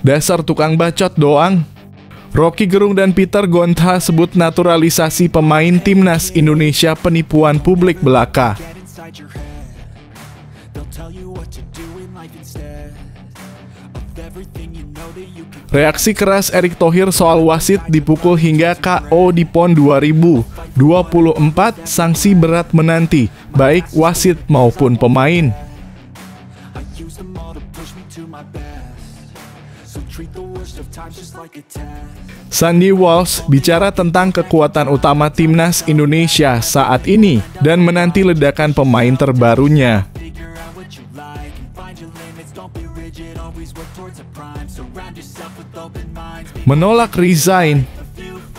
Dasar tukang bacot doang. Rocky Gerung dan Peter Gonta sebut naturalisasi pemain timnas Indonesia penipuan publik belaka. Reaksi keras Erick Thohir soal wasit dipukul hingga KO di PON 2024, sanksi berat menanti, baik wasit maupun pemain. Sandy Walsh bicara tentang kekuatan utama timnas Indonesia saat ini dan menanti ledakan pemain terbarunya. Menolak resign.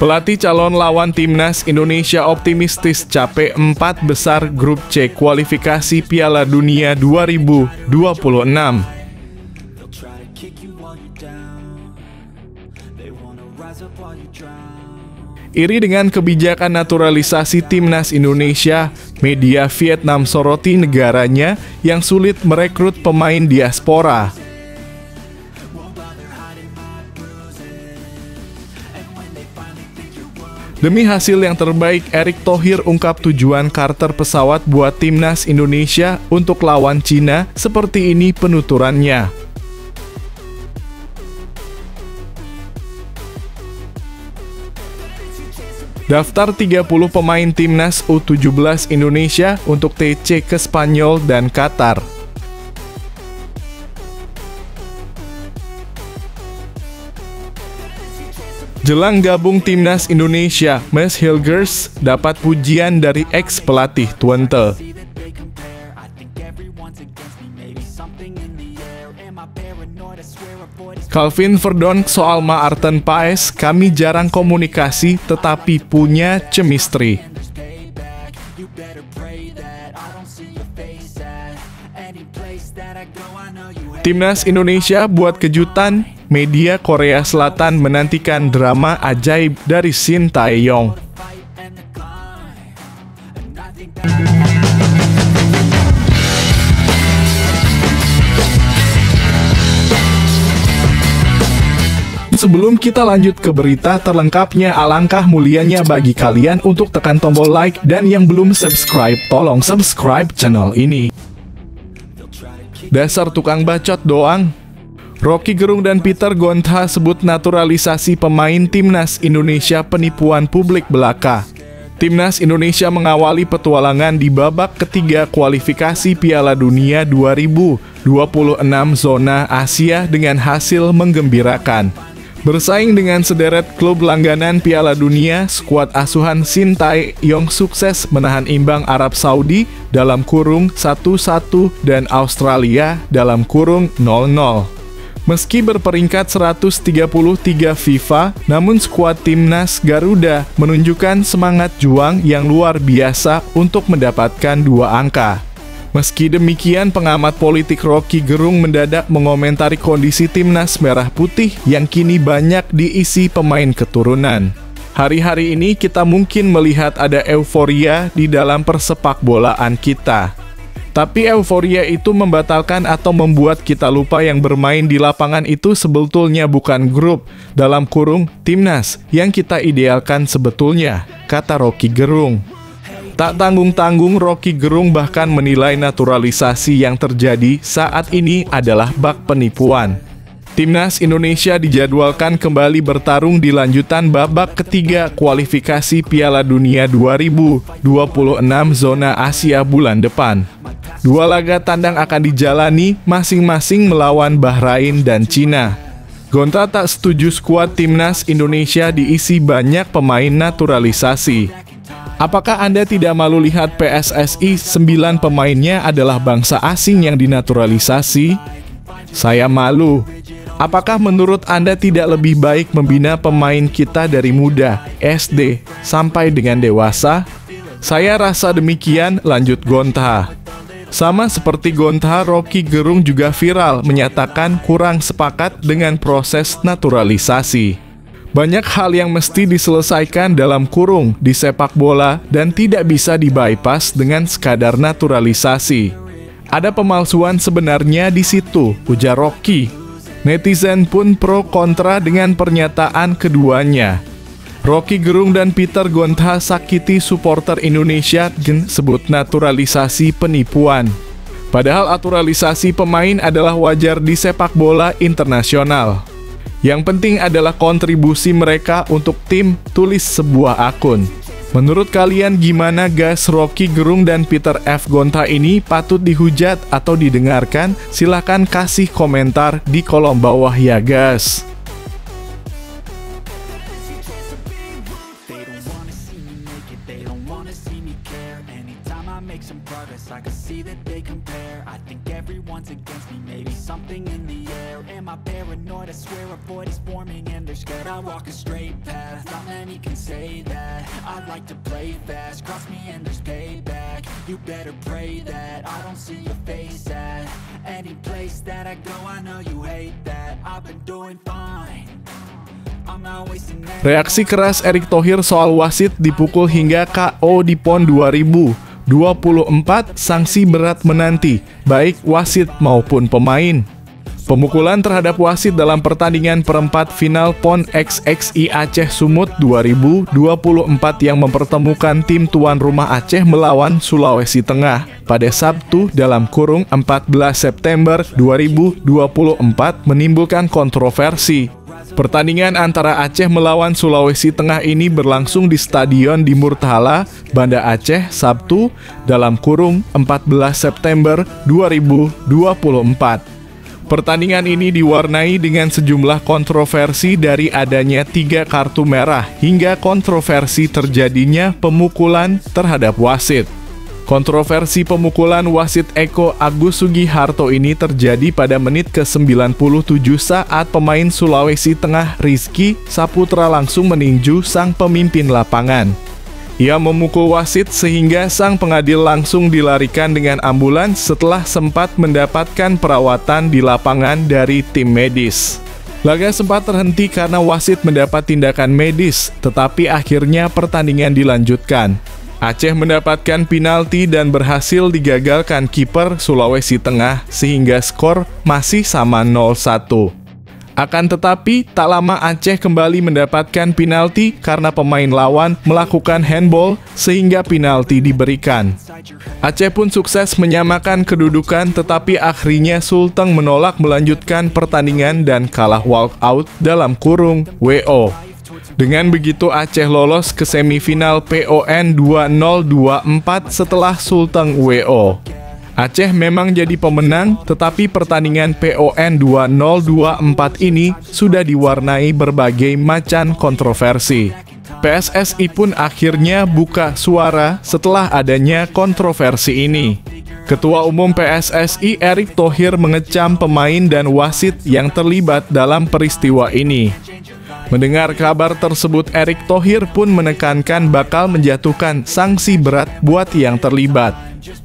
Pelatih calon lawan timnas Indonesia optimistis capai 4 besar grup C kualifikasi Piala Dunia 2026. Iri dengan kebijakan naturalisasi timnas Indonesia, media Vietnam soroti negaranya yang sulit merekrut pemain diaspora. Demi hasil yang terbaik, Erick Thohir ungkap tujuan charter pesawat buat timnas Indonesia untuk lawan Cina, seperti ini penuturannya. Daftar 30 pemain timnas U17 Indonesia untuk TC ke Spanyol dan Qatar. Jelang gabung timnas Indonesia, Max Hilgers dapat pujian dari ex-pelatih Twente. Calvin Verdonk soal Maarten Paes, kami jarang komunikasi tetapi punya chemistry. Timnas Indonesia buat kejutan, media Korea Selatan menantikan drama ajaib dari Shin Tae-yong. Sebelum kita lanjut ke berita terlengkapnya, alangkah mulianya bagi kalian untuk tekan tombol like dan yang belum subscribe, tolong subscribe channel ini. Dasar tukang bacot doang. Rocky Gerung dan Peter Gonta sebut naturalisasi pemain timnas Indonesia penipuan publik belaka. Timnas Indonesia mengawali petualangan di babak ketiga kualifikasi Piala Dunia 2026 zona Asia dengan hasil menggembirakan. Bersaing dengan sederet klub langganan Piala Dunia, skuad asuhan Shin Tae-yong sukses menahan imbang Arab Saudi dalam kurung 1-1 dan Australia dalam kurung 0-0. Meski berperingkat 133 FIFA, namun skuad timnas Garuda menunjukkan semangat juang yang luar biasa untuk mendapatkan 2 angka. Meski demikian, pengamat politik Rocky Gerung mendadak mengomentari kondisi timnas merah putih yang kini banyak diisi pemain keturunan. Hari-hari ini kita mungkin melihat ada euforia di dalam persepakbolaan kita. Tapi euforia itu membatalkan atau membuat kita lupa yang bermain di lapangan itu sebetulnya bukan grup dalam kurung timnas yang kita idealkan sebetulnya, kata Rocky Gerung. Tak tanggung-tanggung, Rocky Gerung bahkan menilai naturalisasi yang terjadi saat ini adalah bak penipuan. Timnas Indonesia dijadwalkan kembali bertarung di lanjutan babak ketiga kualifikasi Piala Dunia 2026 zona Asia bulan depan. 2 laga tandang akan dijalani masing-masing melawan Bahrain dan Cina. Gonta tak setuju skuad timnas Indonesia diisi banyak pemain naturalisasi. Apakah Anda tidak malu lihat PSSI 9 pemainnya adalah bangsa asing yang dinaturalisasi? Saya malu. Apakah menurut Anda tidak lebih baik membina pemain kita dari muda, SD, sampai dengan dewasa? Saya rasa demikian, lanjut Gonta. Sama seperti Gonta, Rocky Gerung juga viral menyatakan kurang sepakat dengan proses naturalisasi. Banyak hal yang mesti diselesaikan dalam kurung di sepak bola dan tidak bisa dibypass dengan sekadar naturalisasi. Ada pemalsuan sebenarnya di situ, ujar Rocky. Netizen pun pro kontra dengan pernyataan keduanya. Rocky Gerung dan Peter Gonta sakiti supporter Indonesia sebut naturalisasi penipuan. Padahal naturalisasi pemain adalah wajar di sepak bola internasional. Yang penting adalah kontribusi mereka untuk tim, tulis sebuah akun. Menurut kalian gimana guys, Rocky Gerung dan Peter F. Gonta ini patut dihujat atau didengarkan? Silahkan kasih komentar di kolom bawah ya guys. I swear a void is forming and they're scared I walk a straight path, not many can say that. I like to play fast, cross me and there's payback. You better pray that I don't see your face at any place that I go. I know you hate that. I've been doing fine. Reaksi keras Erick Thohir soal wasit dipukul hingga KO di PON 2024, sanksi berat menanti, baik wasit maupun pemain. Pemukulan terhadap wasit dalam pertandingan perempat final PON XXI Aceh Sumut 2024 yang mempertemukan tim tuan rumah Aceh melawan Sulawesi Tengah pada Sabtu dalam kurung 14 September 2024 menimbulkan kontroversi. Pertandingan antara Aceh melawan Sulawesi Tengah ini berlangsung di Stadion di Murtala, Banda Aceh, Sabtu dalam kurung 14 September 2024. Pertandingan ini diwarnai dengan sejumlah kontroversi dari adanya 3 kartu merah hingga kontroversi terjadinya pemukulan terhadap wasit. Kontroversi pemukulan wasit Eko Agus Sugiharto ini terjadi pada menit ke-97 saat pemain Sulawesi Tengah Rizky Saputra langsung meninju sang pemimpin lapangan. Ia memukul wasit sehingga sang pengadil langsung dilarikan dengan ambulans setelah sempat mendapatkan perawatan di lapangan dari tim medis. Laga sempat terhenti karena wasit mendapat tindakan medis, tetapi akhirnya pertandingan dilanjutkan. Aceh mendapatkan penalti dan berhasil digagalkan kiper Sulawesi Tengah sehingga skor masih sama 0-1. Akan tetapi, tak lama Aceh kembali mendapatkan penalti karena pemain lawan melakukan handball sehingga penalti diberikan. Aceh pun sukses menyamakan kedudukan, tetapi akhirnya Sulteng menolak melanjutkan pertandingan dan kalah walkout dalam kurung WO. Dengan begitu Aceh lolos ke semifinal PON 2024 setelah Sulteng WO. Aceh memang jadi pemenang, tetapi pertandingan PON 2024 ini sudah diwarnai berbagai macam kontroversi. PSSI pun akhirnya buka suara setelah adanya kontroversi ini. Ketua Umum PSSI Erick Thohir mengecam pemain dan wasit yang terlibat dalam peristiwa ini. Mendengar kabar tersebut, Erick Thohir pun menekankan bakal menjatuhkan sanksi berat buat yang terlibat.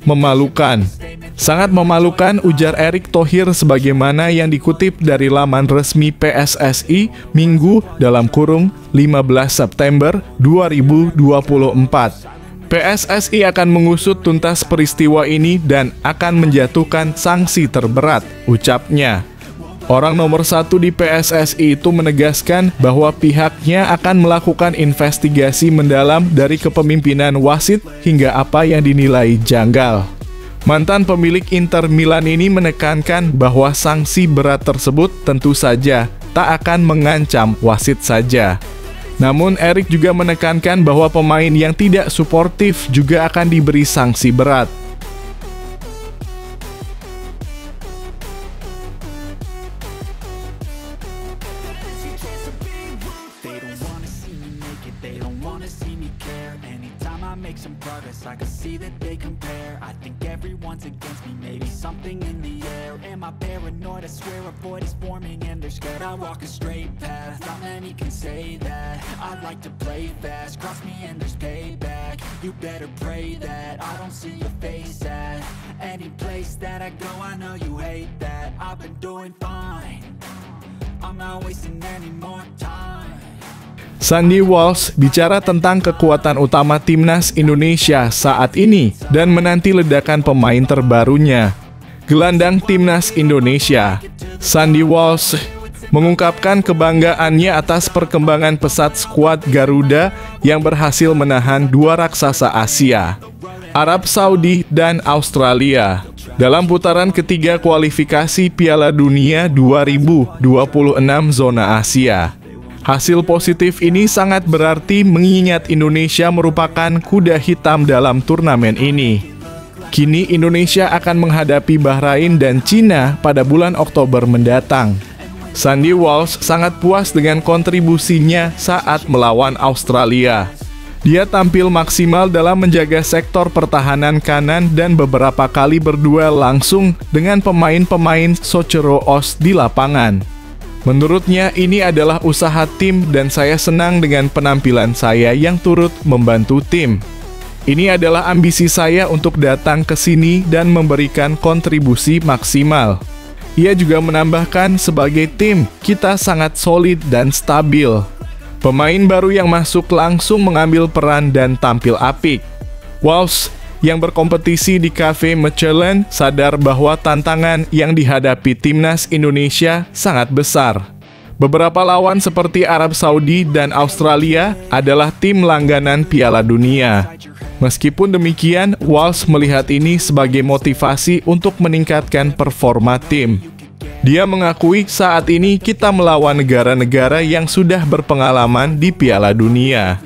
Memalukan. Sangat memalukan, ujar Erick Thohir sebagaimana yang dikutip dari laman resmi PSSI Minggu dalam kurung 15 September 2024. PSSI akan mengusut tuntas peristiwa ini dan akan menjatuhkan sanksi terberat, ucapnya. Orang nomor 1 di PSSI itu menegaskan bahwa pihaknya akan melakukan investigasi mendalam dari kepemimpinan wasit hingga apa yang dinilai janggal. Mantan pemilik Inter Milan ini menekankan bahwa sanksi berat tersebut tentu saja tak akan mengancam wasit saja. Namun Erick juga menekankan bahwa pemain yang tidak suportif juga akan diberi sanksi berat. Make some progress, I can see that they compare. I think everyone's against me, maybe something in the air. Am I paranoid? I swear a void is forming and they're scared I walk a straight path, not many can say that. I like to play fast, cross me and there's payback. You better pray that I don't see your face at any place that I go. I know you hate that. I've been doing fine, I'm not wasting any more time. Sandy Walsh bicara tentang kekuatan utama timnas Indonesia saat ini dan menanti ledakan pemain terbarunya. Gelandang timnas Indonesia, Sandy Walsh mengungkapkan kebanggaannya atas perkembangan pesat skuad Garuda yang berhasil menahan dua raksasa Asia, Arab Saudi dan Australia, dalam putaran ketiga kualifikasi Piala Dunia 2026 zona Asia. Hasil positif ini sangat berarti mengingat Indonesia merupakan kuda hitam dalam turnamen ini. Kini Indonesia akan menghadapi Bahrain dan Cina pada bulan Oktober mendatang. Sandy Walsh sangat puas dengan kontribusinya saat melawan Australia. Dia tampil maksimal dalam menjaga sektor pertahanan kanan dan beberapa kali berduel langsung dengan pemain-pemain Socheroos di lapangan. Menurutnya ini adalah usaha tim dan saya senang dengan penampilan saya yang turut membantu tim. Ini adalah ambisi saya untuk datang ke sini dan memberikan kontribusi maksimal. Ia juga menambahkan, sebagai tim, kita sangat solid dan stabil. Pemain baru yang masuk langsung mengambil peran dan tampil apik. Walsh yang berkompetisi di Cafe Michelin sadar bahwa tantangan yang dihadapi timnas Indonesia sangat besar. Beberapa lawan seperti Arab Saudi dan Australia adalah tim langganan Piala Dunia. Meskipun demikian, Walsh melihat ini sebagai motivasi untuk meningkatkan performa tim. Dia mengakui saat ini kita melawan negara-negara yang sudah berpengalaman di Piala Dunia.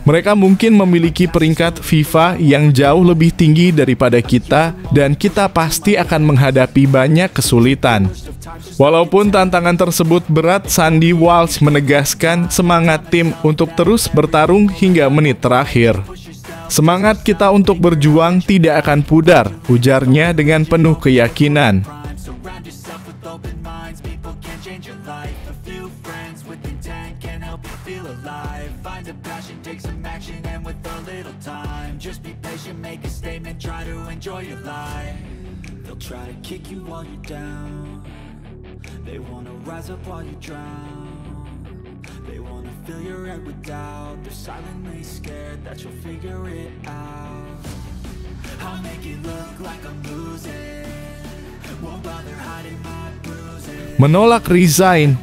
Mereka mungkin memiliki peringkat FIFA yang jauh lebih tinggi daripada kita dan kita pasti akan menghadapi banyak kesulitan. Walaupun tantangan tersebut berat, Sandy Walsh menegaskan semangat tim untuk terus bertarung hingga menit terakhir. Semangat kita untuk berjuang tidak akan pudar, ujarnya dengan penuh keyakinan. They wanna fill your head with doubt. They're silently scared that you'll figure it out. I'll make it look like I'm losing. Won't bother hiding my bruises. Menolak resign.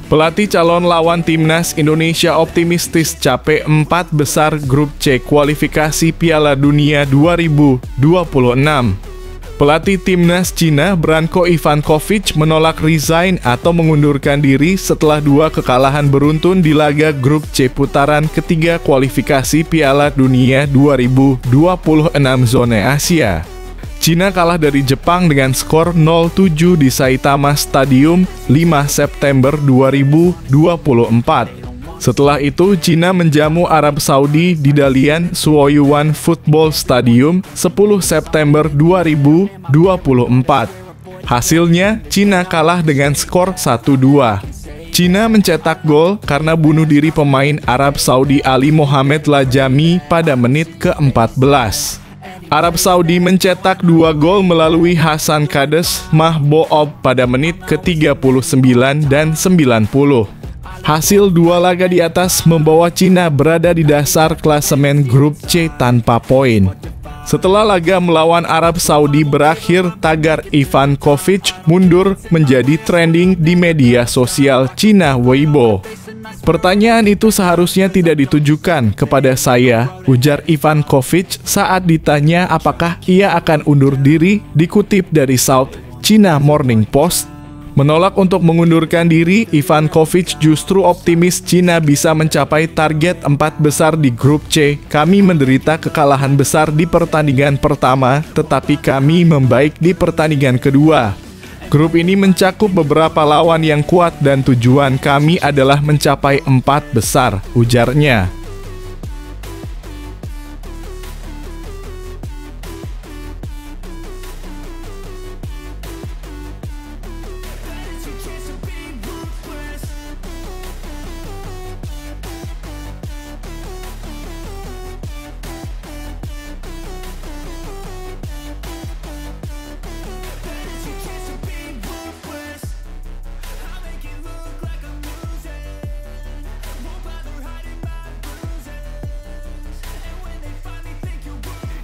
Pelatih calon lawan timnas Indonesia optimistis capai 4 besar grup C kualifikasi Piala Dunia 2026. Pelatih timnas Cina Branko Ivankovic menolak resign atau mengundurkan diri setelah 2 kekalahan beruntun di laga grup C putaran ketiga kualifikasi Piala Dunia 2026 zona Asia. Cina kalah dari Jepang dengan skor 0-7 di Saitama Stadium 5 September 2024. Setelah itu, Cina menjamu Arab Saudi di Dalian Suoyuan Football Stadium 10 September 2024. Hasilnya, Cina kalah dengan skor 1-2. Cina mencetak gol karena bunuh diri pemain Arab Saudi Ali Mohamed Lajami pada menit ke-14. Arab Saudi mencetak 2 gol melalui Hasan Kades Mahboob pada menit ke-39 dan 90. Hasil 2 laga di atas membawa Cina berada di dasar klasemen grup C tanpa poin. Setelah laga melawan Arab Saudi berakhir, tagar Ivankovic mundur menjadi trending di media sosial Cina Weibo. Pertanyaan itu seharusnya tidak ditujukan kepada saya, ujar Ivankovic saat ditanya apakah ia akan undur diri, dikutip dari South China Morning Post. Menolak untuk mengundurkan diri, Ivankovic justru optimis Cina bisa mencapai target 4 besar di grup C. Kami menderita kekalahan besar di pertandingan pertama, tetapi kami membaik di pertandingan kedua. Grup ini mencakup beberapa lawan yang kuat dan tujuan kami adalah mencapai 4 besar, ujarnya.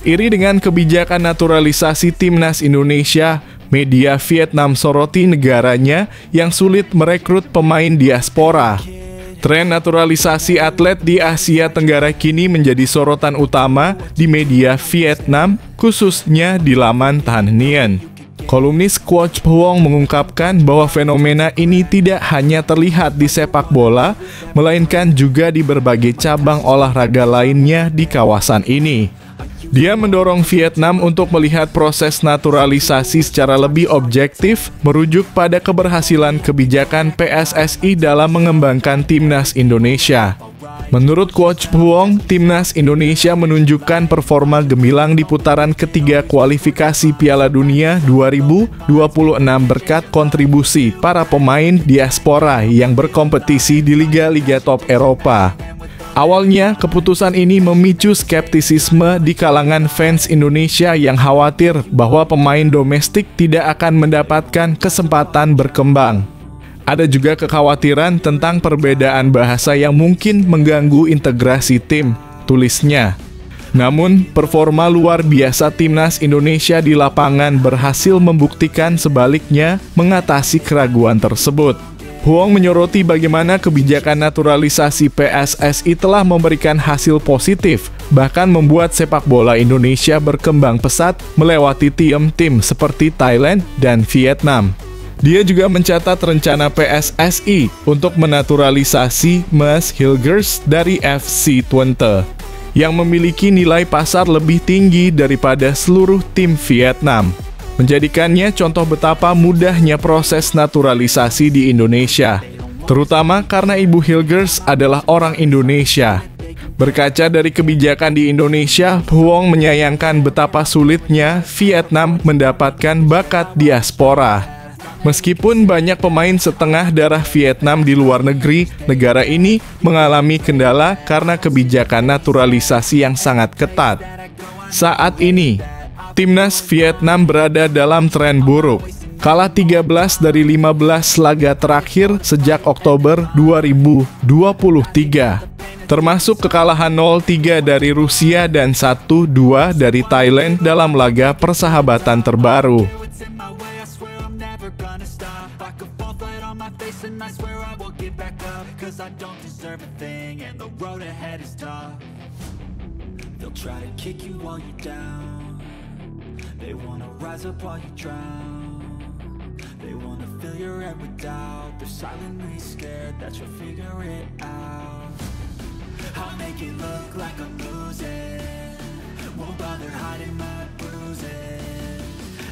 Iri dengan kebijakan naturalisasi timnas Indonesia, Media Vietnam soroti negaranya yang sulit merekrut pemain diaspora. Tren naturalisasi atlet di Asia Tenggara kini menjadi sorotan utama di media Vietnam, khususnya di laman Thanh Nien. Kolumnis Quoc Phuong mengungkapkan bahwa fenomena ini tidak hanya terlihat di sepak bola, melainkan juga di berbagai cabang olahraga lainnya di kawasan ini. Dia mendorong Vietnam untuk melihat proses naturalisasi secara lebih objektif, merujuk pada keberhasilan kebijakan PSSI dalam mengembangkan timnas Indonesia. Menurut Quoc Phuong, timnas Indonesia menunjukkan performa gemilang di putaran ketiga kualifikasi Piala Dunia 2026 berkat kontribusi para pemain diaspora yang berkompetisi di liga-liga top Eropa. Awalnya, keputusan ini memicu skeptisisme di kalangan fans Indonesia yang khawatir bahwa pemain domestik tidak akan mendapatkan kesempatan berkembang. Ada juga kekhawatiran tentang perbedaan bahasa yang mungkin mengganggu integrasi tim, tulisnya. Namun, performa luar biasa timnas Indonesia di lapangan berhasil membuktikan sebaliknya mengatasi keraguan tersebut. Phuong menyoroti bagaimana kebijakan naturalisasi PSSI telah memberikan hasil positif, bahkan membuat sepak bola Indonesia berkembang pesat melewati tim-tim seperti Thailand dan Vietnam. Dia juga mencatat rencana PSSI untuk menaturalisasi Mads Hilgers dari FC Twente, yang memiliki nilai pasar lebih tinggi daripada seluruh tim Vietnam, menjadikannya contoh betapa mudahnya proses naturalisasi di Indonesia, terutama karena Ibu Hilgers adalah orang Indonesia. Berkaca dari kebijakan di Indonesia, Phuong menyayangkan betapa sulitnya Vietnam mendapatkan bakat diaspora. Meskipun banyak pemain setengah darah Vietnam di luar negeri, negara ini mengalami kendala karena kebijakan naturalisasi yang sangat ketat. Saat ini, timnas Vietnam berada dalam tren buruk, kalah 13 dari 15 laga terakhir sejak Oktober 2023, termasuk kekalahan 0-3 dari Rusia dan 1-2 dari Thailand dalam laga persahabatan terbaru. They wanna rise up while you drown. They wanna fill your head with doubt. They're silently scared that you'll figure it out. I'll make it look like I'm losing. Won't bother hiding my bruises.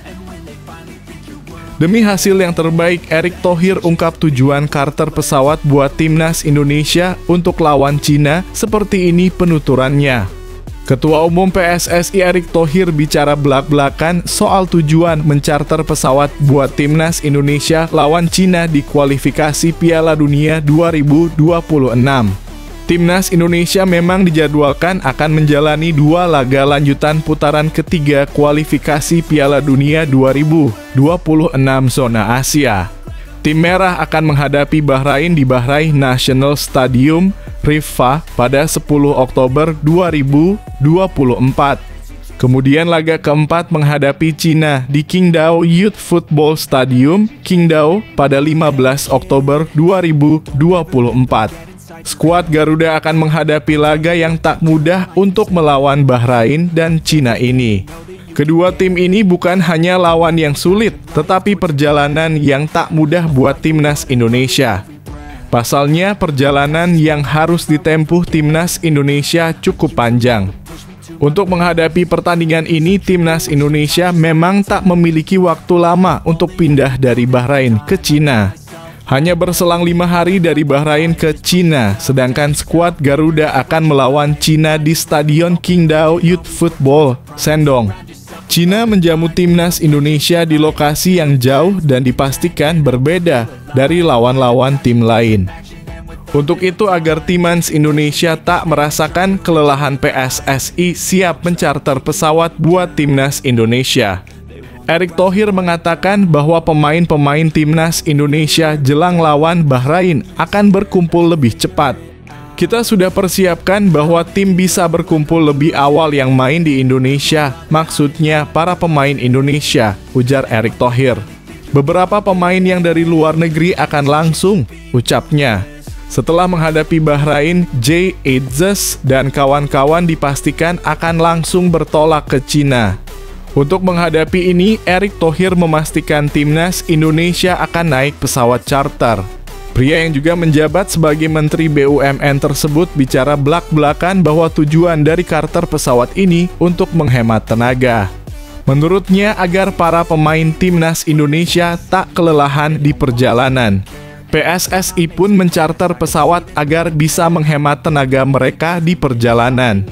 And when they finally think you're wounded. Demi hasil yang terbaik, Erick Thohir ungkap tujuan charter pesawat buat timnas Indonesia untuk lawan Cina. Seperti ini penuturannya. Ketua Umum PSSI Erick Thohir bicara belak-belakan soal tujuan mencarter pesawat buat timnas Indonesia lawan Cina di kualifikasi Piala Dunia 2026. Timnas Indonesia memang dijadwalkan akan menjalani 2 laga lanjutan putaran ketiga kualifikasi Piala Dunia 2026 zona Asia. Tim merah akan menghadapi Bahrain di Bahrain National Stadium, Riffa pada 10 Oktober 2024. Kemudian laga keempat menghadapi Cina di Qingdao Youth Football Stadium, Qingdao pada 15 Oktober 2024. Skuad Garuda akan menghadapi laga yang tak mudah untuk melawan Bahrain dan Cina ini. Kedua tim ini bukan hanya lawan yang sulit, tetapi perjalanan yang tak mudah buat timnas Indonesia. Pasalnya, perjalanan yang harus ditempuh timnas Indonesia cukup panjang. Untuk menghadapi pertandingan ini, timnas Indonesia memang tak memiliki waktu lama untuk pindah dari Bahrain ke Cina. Hanya berselang 5 hari dari Bahrain ke Cina, sedangkan skuad Garuda akan melawan Cina di Stadion Qingdao Youth Football, Shandong. Cina menjamu timnas Indonesia di lokasi yang jauh dan dipastikan berbeda dari lawan-lawan tim lain. Untuk itu, agar timnas Indonesia tak merasakan kelelahan, PSSI siap mencarter pesawat buat timnas Indonesia. Erick Thohir mengatakan bahwa pemain-pemain timnas Indonesia jelang lawan Bahrain akan berkumpul lebih cepat. Kita sudah persiapkan bahwa tim bisa berkumpul lebih awal yang main di Indonesia, maksudnya para pemain Indonesia, ujar Erick Thohir. Beberapa pemain yang dari luar negeri akan langsung, ucapnya. Setelah menghadapi Bahrain, Jay Etzes dan kawan-kawan dipastikan akan langsung bertolak ke Cina. Untuk menghadapi ini, Erick Thohir memastikan timnas Indonesia akan naik pesawat charter. Pria yang juga menjabat sebagai Menteri BUMN tersebut bicara belak-belakan bahwa tujuan dari charter pesawat ini untuk menghemat tenaga. Menurutnya, agar para pemain timnas Indonesia tak kelelahan di perjalanan. PSSI pun mencarter pesawat agar bisa menghemat tenaga mereka di perjalanan.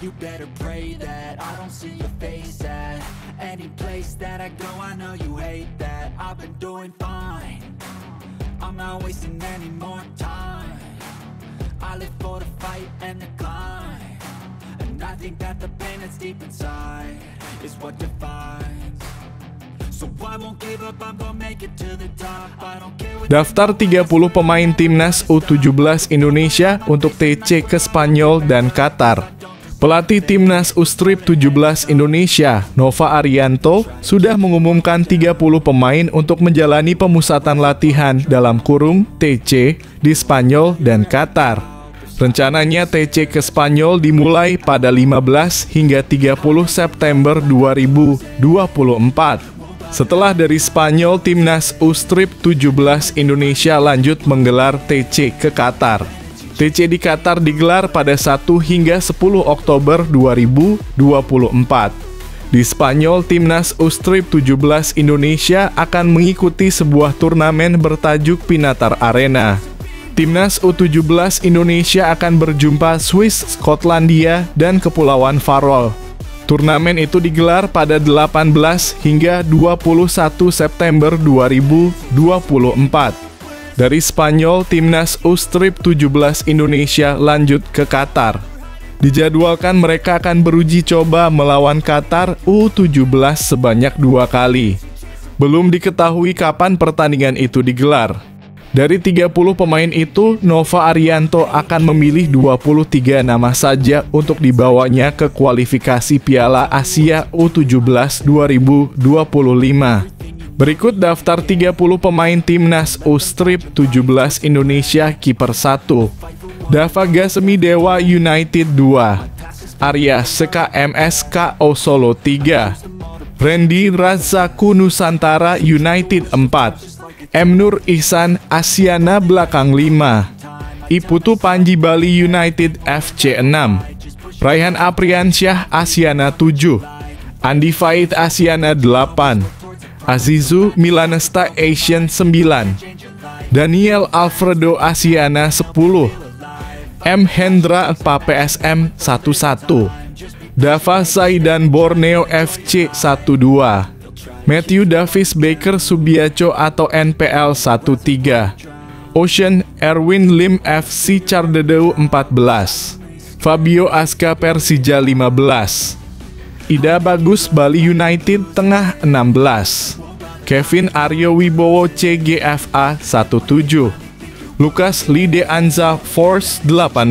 You better pray that I don't see your face at any place that I go. I know you hate that. I've been doing fine. I'm not wasting any more time. I live for the fight and the climb, and I think that the pain that's deep inside is what defines. So I won't give up, I'm gonna make it to the top. I don't care what. Daftar 30 pemain timnas U17 Indonesia untuk TC ke Spanyol dan Qatar. Pelatih timnas U-Strip 17 Indonesia, Nova Arianto, sudah mengumumkan 30 pemain untuk menjalani pemusatan latihan dalam kurung TC di Spanyol dan Qatar. Rencananya TC ke Spanyol dimulai pada 15 hingga 30 September 2024. Setelah dari Spanyol, timnas U-Strip 17 Indonesia lanjut menggelar TC ke Qatar. TC di Qatar digelar pada 1 hingga 10 Oktober 2024. Di Spanyol, timnas U-Strip 17 Indonesia akan mengikuti sebuah turnamen bertajuk Pinatar Arena. Timnas U17 Indonesia akan berjumpa Swiss, Skotlandia, dan Kepulauan Faroe. Turnamen itu digelar pada 18 hingga 21 September 2024. Dari Spanyol, timnas U-Strip 17 Indonesia lanjut ke Qatar. Dijadwalkan mereka akan beruji coba melawan Qatar U17 sebanyak 2 kali. Belum diketahui kapan pertandingan itu digelar. Dari 30 pemain itu, Nova Arianto akan memilih 23 nama saja untuk dibawanya ke kualifikasi Piala Asia U17 2025. Berikut daftar 30 pemain timnas U-Strip 17 Indonesia. Kiper 1, Dava Gasemi Dewa United 2, Arya Seka MSK Solo 3, Randy Razaku Nusantara United 4, M. Nur Ihsan Asiana Belakang 5, Iputu Panji Bali United FC 6, Raihan Apriansyah Asiana 7, Andi Faid Asiana 8, Azizu Milanesta Asian 9, Daniel Alfredo Asiana 10, M. Hendra PSM 11, Dava Zaidan Borneo FC 12, Matthew Davis Baker Subiaco atau NPL 13, Ocean Erwin Lim FC Cardedeu 14, Fabio Aska Persija 15, Ida Bagus Bali United Tengah 16, Kevin Aryo Wibowo CGFA 17, Lukas Lide Anza Force 18,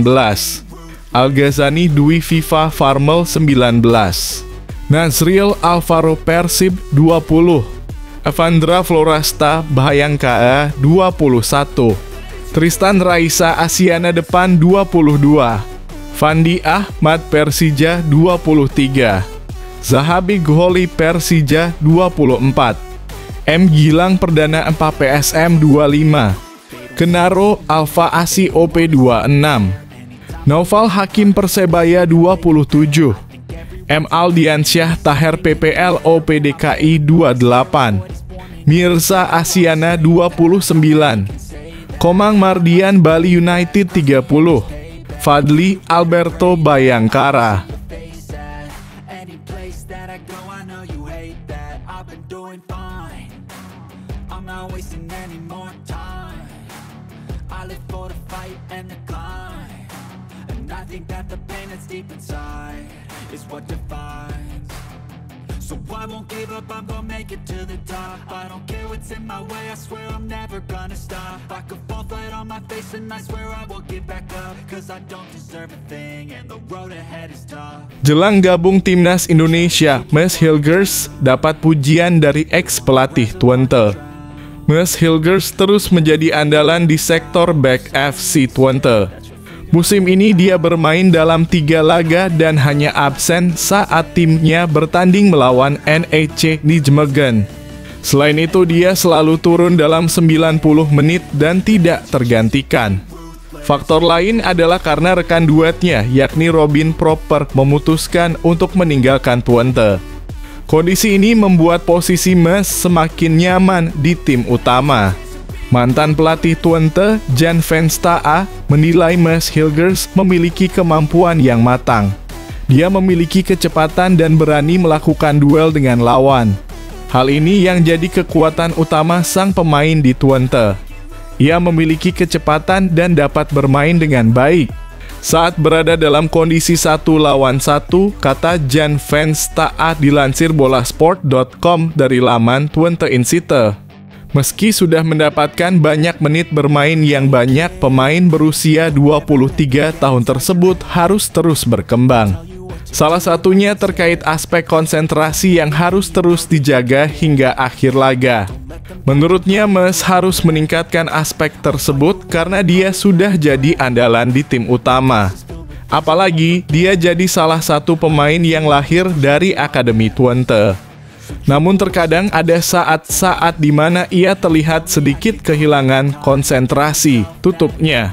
Al-Ghazani Dwi FIFA Farmel 19, Nazriel Alvaro Persib 20, Evandra Florasta Bayangkara 21, Tristan Raisa Asiana Depan 22, Fandi Ahmad Persija 23, Zahabi Gholi Persija 24, M. Gilang Perdana 4 PSM 25, Kenaro Alfa Asi OP 26, Naufal Hakim Persebaya 27, M. Aldiansyah Taher PPL OP DKI 28, Mirza Asiana 29, Komang Mardian Bali United 30, Fadli Alberto Bayangkara. I'm not wasting any more time. I live for the fight and the climb, and I think that the pain that's deep inside is what defines. So I won't give up, I'm gonna make it to the top. I don't care what's in my way, I swear I'm never gonna stop. I could fall flat on my face and I swear I will get back up. Cause I don't deserve a thing and the road ahead is tough. Jelang gabung Timnas Indonesia, Mees Hilgers dapat pujian dari ex-pelatih Twente. Mees Hilgers terus menjadi andalan di sektor back FC Twente. Musim ini dia bermain dalam 3 laga dan hanya absen saat timnya bertanding melawan NEC Nijmegen. Selain itu dia selalu turun dalam 90 menit dan tidak tergantikan. Faktor lain adalah karena rekan duetnya yakni Robin Pröpper memutuskan untuk meninggalkan Twente. Kondisi ini membuat posisi Mees semakin nyaman di tim utama. Mantan pelatih Twente, Jan Vensta'a, menilai Mees Hilgers memiliki kemampuan yang matang. Dia memiliki kecepatan dan berani melakukan duel dengan lawan. Hal ini yang jadi kekuatan utama sang pemain di Twente. Ia memiliki kecepatan dan dapat bermain dengan baik. Saat berada dalam kondisi 1 lawan 1, kata Jan Vensta'a dilansir bolasport.com dari laman Twente Insight. Meski sudah mendapatkan banyak menit bermain yang banyak, pemain berusia 23 tahun tersebut harus terus berkembang. Salah satunya terkait aspek konsentrasi yang harus terus dijaga hingga akhir laga. Menurutnya, Mees harus meningkatkan aspek tersebut karena dia sudah jadi andalan di tim utama. Apalagi, dia jadi salah satu pemain yang lahir dari Akademi Twente. Namun terkadang ada saat-saat di mana ia terlihat sedikit kehilangan konsentrasi, tutupnya.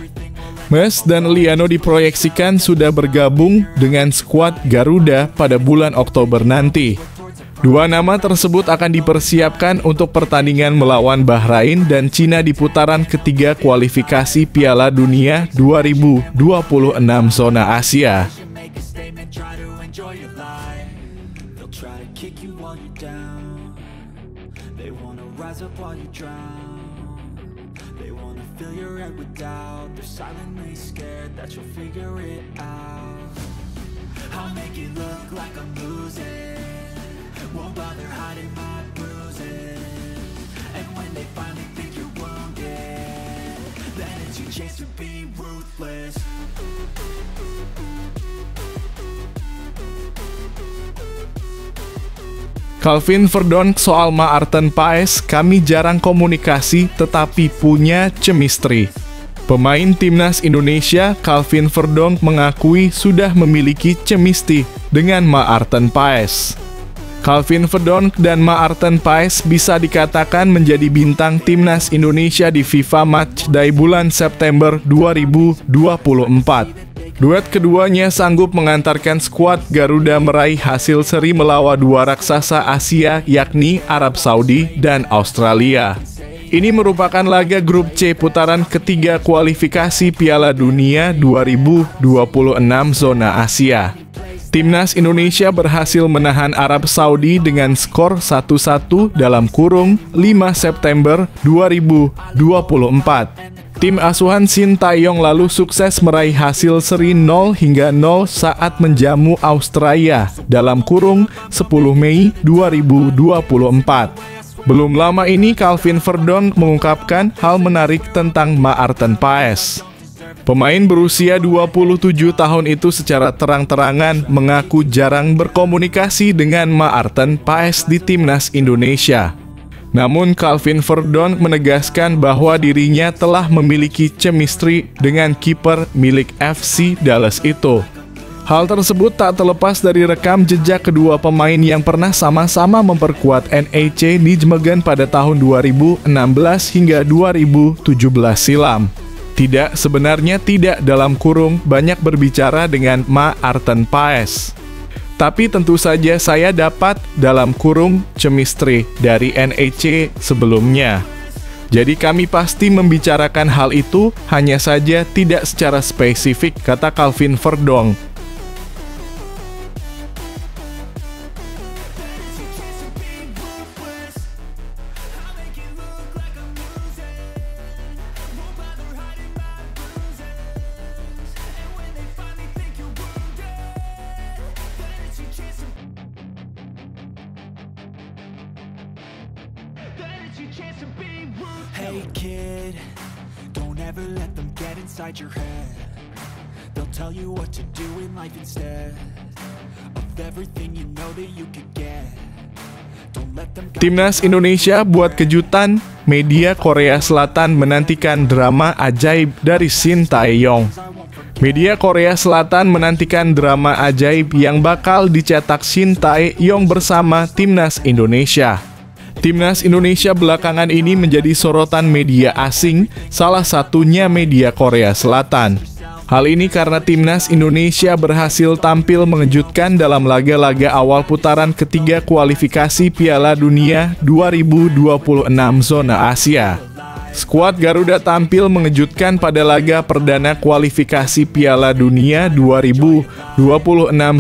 Mees dan Liano diproyeksikan sudah bergabung dengan skuad Garuda pada bulan Oktober nanti. 2 nama tersebut akan dipersiapkan untuk pertandingan melawan Bahrain dan Cina di putaran ketiga kualifikasi Piala Dunia 2026 zona Asia. Won't bother hiding my bruises. And when they finally think you're wounded, then it's your chance to be ruthless. Calvin Verdonk soal Maarten Paes, kami jarang komunikasi tetapi punya chemistry. Pemain Timnas Indonesia Calvin Verdonk mengakui sudah memiliki chemistry dengan Maarten Paes. Calvin Verdonk dan Maarten Paes bisa dikatakan menjadi bintang Timnas Indonesia di FIFA Matchday bulan September 2024. Duet keduanya sanggup mengantarkan skuad Garuda meraih hasil seri melawan 2 raksasa Asia yakni Arab Saudi dan Australia. Ini merupakan laga grup C putaran ketiga kualifikasi Piala Dunia 2026 zona Asia. Timnas Indonesia berhasil menahan Arab Saudi dengan skor 1-1 dalam kurung 5 September 2024. Tim asuhan Shin Tae-yong lalu sukses meraih hasil seri 0-0 saat menjamu Australia dalam kurung 10 Mei 2024. Belum lama ini Calvin Verdonk mengungkapkan hal menarik tentang Maarten Paes. Pemain berusia 27 tahun itu secara terang-terangan mengaku jarang berkomunikasi dengan Maarten Paes di Timnas Indonesia. Namun Calvin Verdonk menegaskan bahwa dirinya telah memiliki chemistry dengan kiper milik FC Dallas itu. Hal tersebut tak terlepas dari rekam jejak kedua pemain yang pernah sama-sama memperkuat NEC Nijmegen pada tahun 2016 hingga 2017 silam. Tidak, sebenarnya tidak dalam kurung banyak berbicara dengan Maarten Paes. Tapi tentu saja saya dapat dalam kurung chemistry dari NEC sebelumnya. Jadi kami pasti membicarakan hal itu, hanya saja tidak secara spesifik, kata Calvin Verdonk. Hey kid, don't ever let them get inside your head. They'll tell you what to do in life instead of everything you know that you could get. Don't let them guide Timnas Indonesia buat kejutan, media Korea Selatan menantikan drama ajaib dari Shin Tae-yong. Media Korea Selatan menantikan drama ajaib yang bakal dicetak Shin Tae-yong bersama Timnas Indonesia. Timnas Indonesia belakangan ini menjadi sorotan media asing, salah satunya media Korea Selatan. Hal ini karena Timnas Indonesia berhasil tampil mengejutkan dalam laga-laga awal putaran ketiga kualifikasi Piala Dunia 2026 zona Asia. Skuad Garuda tampil mengejutkan pada laga perdana kualifikasi Piala Dunia 2026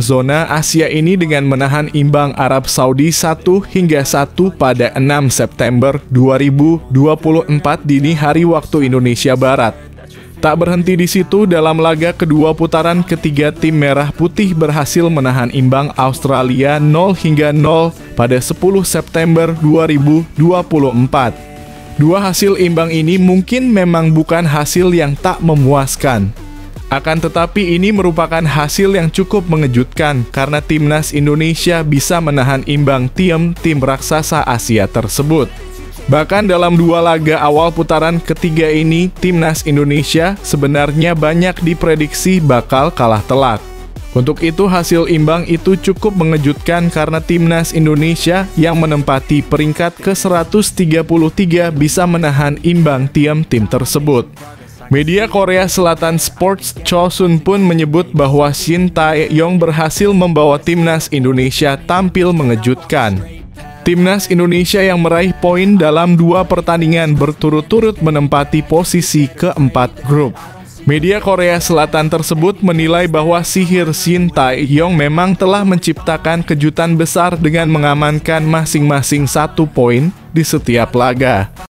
zona Asia ini dengan menahan imbang Arab Saudi 1-1 pada 6 September 2024 dini hari waktu Indonesia Barat. Tak berhenti di situ, dalam laga kedua putaran ketiga tim Merah Putih berhasil menahan imbang Australia 0-0 pada 10 September 2024. Dua hasil imbang ini mungkin memang bukan hasil yang tak memuaskan. Akan tetapi ini merupakan hasil yang cukup mengejutkan karena Timnas Indonesia bisa menahan imbang tim raksasa Asia tersebut. Bahkan dalam dua laga awal putaran ketiga ini, Timnas Indonesia sebenarnya banyak diprediksi bakal kalah telak. Untuk itu hasil imbang itu cukup mengejutkan karena Timnas Indonesia yang menempati peringkat ke-133 bisa menahan imbang tim tersebut. Media Korea Selatan Sports Chosun pun menyebut bahwa Shin Tae-yong berhasil membawa Timnas Indonesia tampil mengejutkan. Timnas Indonesia yang meraih poin dalam dua pertandingan berturut-turut menempati posisi keempat grup. Media Korea Selatan tersebut menilai bahwa sihir Shin Tae-yong memang telah menciptakan kejutan besar dengan mengamankan masing-masing 1 poin di setiap laga.